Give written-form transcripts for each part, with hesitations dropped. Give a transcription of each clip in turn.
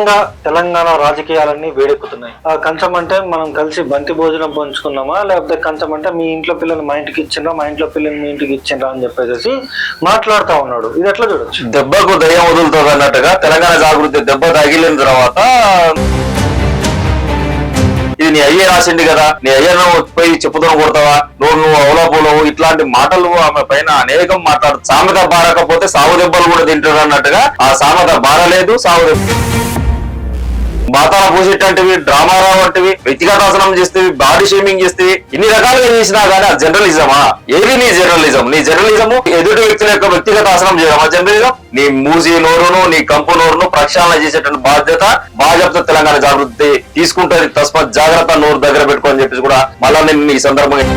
మొత్తంగా తెలంగాణ రాజకీయాలన్నీ వేడెక్కుతున్నాయి. ఆ కంచం అంటే మనం కలిసి బంతి భోజనం పంచుకున్నామా, లేకపోతే కంచం అంటే మీ ఇంట్లో పిల్లలు మా ఇంటికి ఇచ్చిండ్రా, మా ఇంట్లో పిల్లలు మీ ఇంటికి ఇచ్చిండ్రా అని చెప్పేసి మాట్లాడుతా ఉన్నాడు. ఇది ఎట్లా చూడొచ్చు? దెబ్బకు దయ్యం వదులుతుంది అన్నట్టుగా తెలంగాణ జాగృతి దెబ్బ తగిలిన తర్వాత ఇది నీ అయ్యే రాసిండి కదా, నీ అయ్యను పోయి చెప్పుతో కొడతావా, నువ్వు అవలోపోలవు, ఇట్లాంటి మాటలు ఆమె పైన అనేకం మాట్లాడు. సామెత బారకపోతే సాగు దెబ్బలు కూడా తింటారు అన్నట్టుగా ఆ సామెత బారలేదు, సాగు దెబ్బ బాతాల పూసేటంటివి, డ్రామారావు వంటివి, వ్యక్తిగతాసనం చేస్తేవి, బాడీ షేమింగ్ చేస్తేవి, ఇన్ని రకాలుగా చేసినా కానీ అది జర్నలిజమా? ఏది నీ జర్నలిజం? నీ జర్నలిజము ఎదుటి వ్యక్తుల యొక్క వ్యక్తిగతాసనం చేయడం జర్నలిజం. నీ మూసి నోరును, నీ కంపు నోరును ప్రక్షాళన చేసేటువంటి బాధ్యత తెలంగాణ జాగృతి తీసుకుంటుంది. తస్మాత్ జాగ్రత్త, నోరు దగ్గర పెట్టుకోని చెప్పేసి కూడా మళ్ళా నేను ఈ సందర్భంగా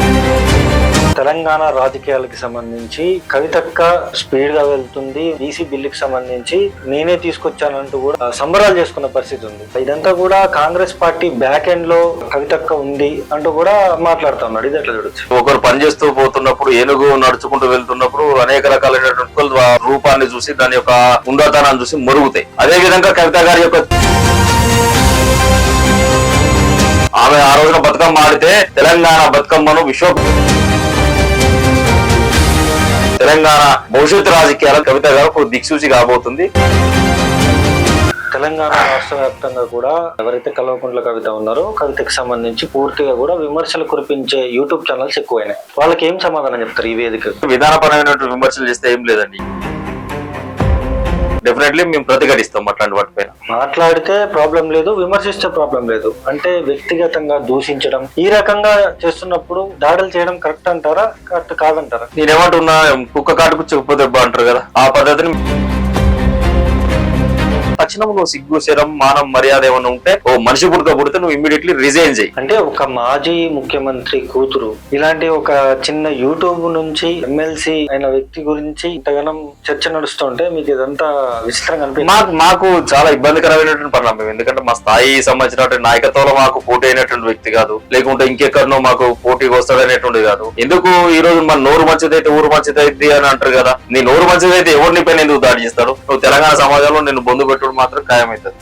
తెలంగాణ రాజకీయాలకు సంబంధించి కవితక్క స్పీడ్ గా వెళ్తుంది. బీసీ బిల్లుకి సంబంధించి నేనే తీసుకొచ్చానంటూ కూడా సంబరాలు చేసుకున్న పరిస్థితి ఉంది. ఇదంతా కూడా కాంగ్రెస్ పార్టీ బ్యాక్ ఎండ్ లో కవితక్క ఉంది అంటూ కూడా మాట్లాడుతూ ఉన్నాడు. ఇది ఎట్లా చూడొచ్చు? ఒకరు పనిచేస్తూ పోతున్నప్పుడు, ఏనుగు నడుచుకుంటూ వెళ్తున్నప్పుడు అనేక రకాలైనటువంటి రూపాన్ని చూసి దాని యొక్క ఉండతనాన్ని చూసి మరుగుతాయి. అదే విధంగా కవిత గారి యొక్క ఆమె ఆ రోజున బతుకమ్మ ఆడితే తెలంగాణ బతుకమ్మను తెలంగాణ భవిష్యత్తు రాజకీయాల కవిత గారు ఒక దిక్సూచి కాబోతుంది. తెలంగాణ రాష్ట్ర వ్యాప్తంగా కూడా ఎవరైతే కల్వకుంట్ల కవిత ఉన్నారో కవితకు సంబంధించి పూర్తిగా కూడా విమర్శలు కురిపించే యూట్యూబ్ ఛానల్స్ ఎక్కువైనాయి. వాళ్ళకి ఏం సమాధానం చెప్తారు ఈ వేదిక? విధానపరమైనటువంటి విమర్శలు చేస్తే ఏం లేదండి, డెఫినెట్లీ మేము ప్రతిఘటిస్తాం అట్లాంటి వాటిపైన. మాట్లాడితే ప్రాబ్లం లేదు, విమర్శిస్తే ప్రాబ్లం లేదు. అంటే వ్యక్తిగతంగా దూషించడం ఈ రకంగా చేస్తున్నప్పుడు దాడులు చేయడం కరెక్ట్ అంటారా, కరెక్ట్ కాదంటారా? నేనేమంటున్నా, కుక్క కాటుకు చెప్పు దెబ్బ అంటారు కదా, ఆ పద్ధతిని తక్షణంలో సిగ్గు, శరం, మానం, మర్యాద ఏమన్నా ఉంటే ఓ మనిషి పుడితే నువ్వు ఇమ్మీడియట్లీ రిజైన్ చేయి. అంటే ఒక మాజీ ముఖ్యమంత్రి కూతురు ఇలాంటి ఒక చిన్న యూట్యూబ్ నుంచి ఎమ్మెల్సీ అయిన వ్యక్తి గురించి ఇంతగానం చర్చ నడుస్తుంటే మీకు ఇదంతా విచిత్రంగా అనిపిస్తుంది? మాకు చాలా ఇబ్బందికరమైనటువంటి పరిణామం. ఎందుకంటే మా స్థాయి సంబంధించినటువంటి నాయకత్వంలో మాకు పోటీ అయినటువంటి వ్యక్తి కాదు, లేకుంటే ఇంకెక్కడనో మాకు పోటీకి వస్తాడనేటువంటిది కాదు. ఎందుకు ఈ రోజు మన నోరు మంచిదైతే ఊరు మంచిదైతే అని అంటారు కదా, నీ నోరు మంచిదైతే ఎవరిని పైన ఎందుకు దాడి చేస్తాడు? నువ్వు తెలంగాణ సమాజంలో నేను బొందు పెట్టడం మాత్రం ఖాయమవుతుంది.